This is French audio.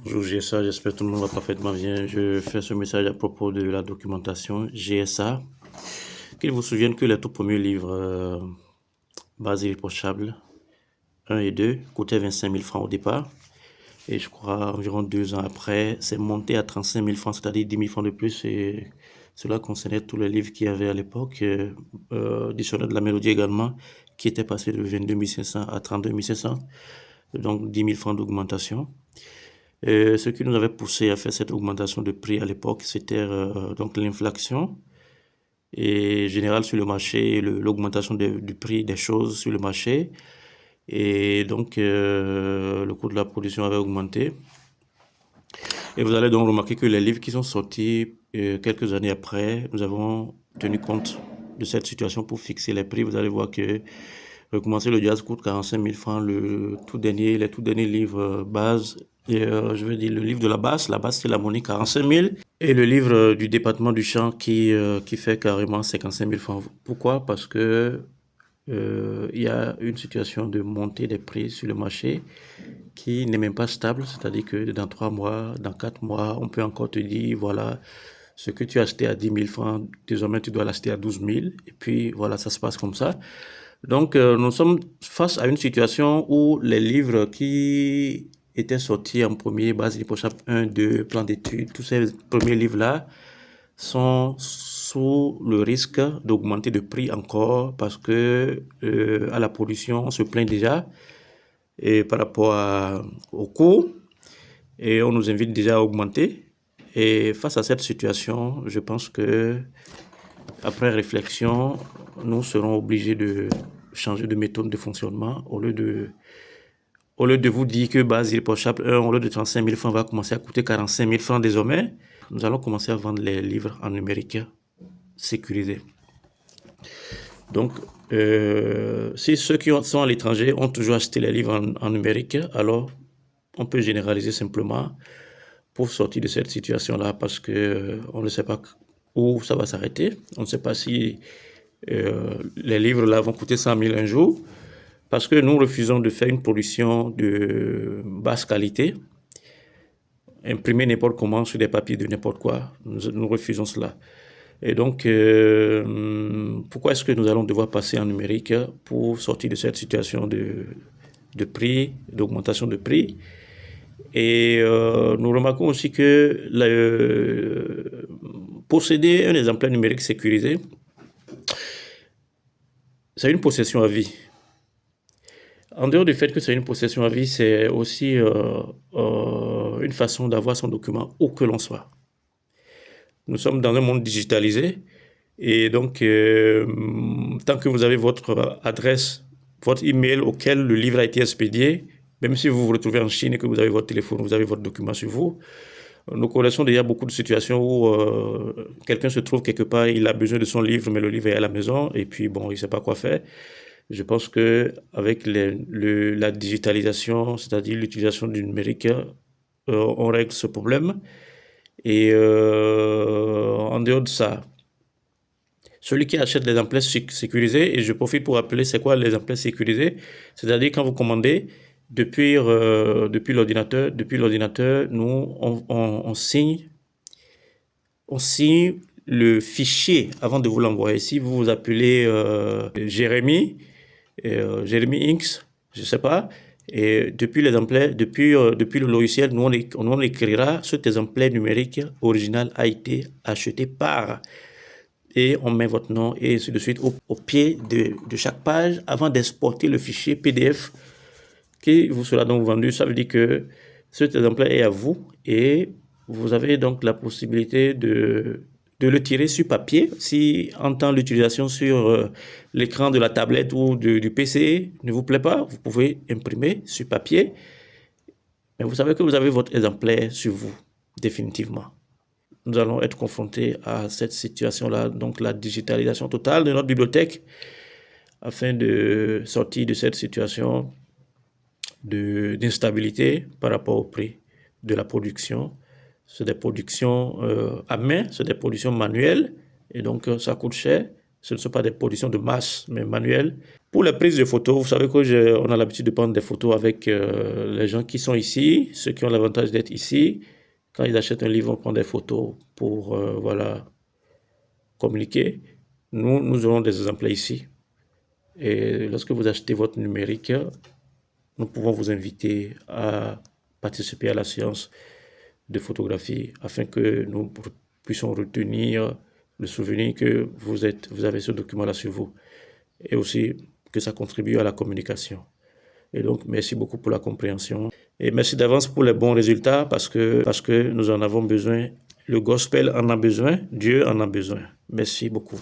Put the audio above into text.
Bonjour GSA, j'espère que tout le monde va parfaitement bien. Je fais ce message à propos de la documentation GSA. Qu'il vous souvienne que les tout premiers livres Base irréprochable 1 et 2 coûtaient 25 000 francs au départ. Et je crois environ 2 ans après, c'est monté à 35 000 francs, c'est-à-dire 10 000 francs de plus. Et cela concernait tous les livres qu'il y avait à l'époque. Dictionnaire de la mélodie également, qui était passé de 22 500 à 32 500. Donc 10 000 francs d'augmentation. Ce qui nous avait poussé à faire cette augmentation de prix à l'époque, c'était donc l'inflation et générale sur le marché, l'augmentation du prix des choses sur le marché. Et donc, le coût de la production avait augmenté. Et vous allez donc remarquer que les livres qui sont sortis quelques années après, nous avons tenu compte de cette situation pour fixer les prix. Vous allez voir que Recommencer le jazz coûte 45 000 francs, les tout derniers livres base. Et je veux dire, le livre de la basse c'est l'harmonie 45 000. Et le livre du département du chant qui fait carrément 55 000 francs. Pourquoi? Parce que il y a une situation de montée des prix sur le marché qui n'est même pas stable. C'est-à-dire que dans 3 mois, dans 4 mois, on peut encore te dire, voilà, ce que tu as acheté à 10 000 francs, désormais tu dois l'acheter à 12 000. Et puis voilà, ça se passe comme ça. Donc, nous sommes face à une situation où les livres qui étaient sortis en premier, Base Lipochap 1, 2, Plan d'études, tous ces premiers livres-là sont sous le risque d'augmenter de prix encore parce que à la pollution, on se plaint déjà et par rapport au coût et on nous invite déjà à augmenter. Et face à cette situation, je pense que après réflexion, nous serons obligés de changer de méthode de fonctionnement. Au lieu de vous dire que Base irréprochable 1, au lieu de 35 000 francs, va commencer à coûter 45 000 francs désormais, nous allons commencer à vendre les livres en numérique sécurisés. Donc, si ceux qui sont à l'étranger ont toujours acheté les livres en numérique, alors on peut généraliser simplement pour sortir de cette situation-là parce que on ne sait pas où ça va s'arrêter. On ne sait pas si les livres là vont coûter 100 000 un jour parce que nous refusons de faire une production de basse qualité, imprimer n'importe comment sur des papiers de n'importe quoi. Nous refusons cela. Et donc, pourquoi est-ce que nous allons devoir passer en numérique pour sortir de cette situation de prix, d'augmentation de prix? Et nous remarquons aussi que posséder un exemplaire numérique sécurisé, c'est une possession à vie. En dehors du fait que c'est une possession à vie, c'est aussi une façon d'avoir son document où que l'on soit. Nous sommes dans un monde digitalisé et donc tant que vous avez votre adresse, votre email auquel le livre a été expédié, même si vous vous retrouvez en Chine et que vous avez votre téléphone, vous avez votre document sur vous, nous connaissons déjà beaucoup de situations où quelqu'un se trouve quelque part, il a besoin de son livre, mais le livre est à la maison et puis bon, il ne sait pas quoi faire. Je pense que avec la digitalisation, c'est-à-dire l'utilisation du numérique, on règle ce problème. Et en dehors de ça, celui qui achète les exemplaires sécurisés, et je profite pour rappeler c'est quoi les exemplaires sécurisés, c'est-à-dire quand vous commandez depuis l'ordinateur, nous on signe le fichier avant de vous l'envoyer. Si vous vous appelez Jérémy Inks, je sais pas. Et depuis l'exemplaire, depuis le logiciel, nous on écrira cet exemplaire numérique original a été acheté par et on met votre nom et ainsi de suite au pied de chaque page avant d'exporter le fichier PDF qui vous sera donc vendu. Ça veut dire que cet exemplaire est à vous et vous avez donc la possibilité de le tirer sur papier. Si en temps l'utilisation sur l'écran de la tablette ou du PC ne vous plaît pas, vous pouvez imprimer sur papier. Mais vous savez que vous avez votre exemplaire sur vous, définitivement. Nous allons être confrontés à cette situation-là, donc la digitalisation totale de notre bibliothèque, afin de sortir de cette situation d'instabilité par rapport au prix de la production. C'est des productions à main, c'est des productions manuelles, et donc ça coûte cher. Ce ne sont pas des productions de masse, mais manuelles. Pour les prises de photos, vous savez qu'on a l'habitude de prendre des photos avec les gens qui sont ici, ceux qui ont l'avantage d'être ici. Quand ils achètent un livre, on prend des photos pour voilà, communiquer. Nous aurons des exemplaires ici. Et lorsque vous achetez votre numérique, nous pouvons vous inviter à participer à la séance de photographie afin que nous puissions retenir le souvenir que vous avez ce document-là sur vous et aussi que ça contribue à la communication. Et donc, merci beaucoup pour la compréhension. Et merci d'avance pour les bons résultats parce que nous en avons besoin. Le gospel en a besoin, Dieu en a besoin. Merci beaucoup.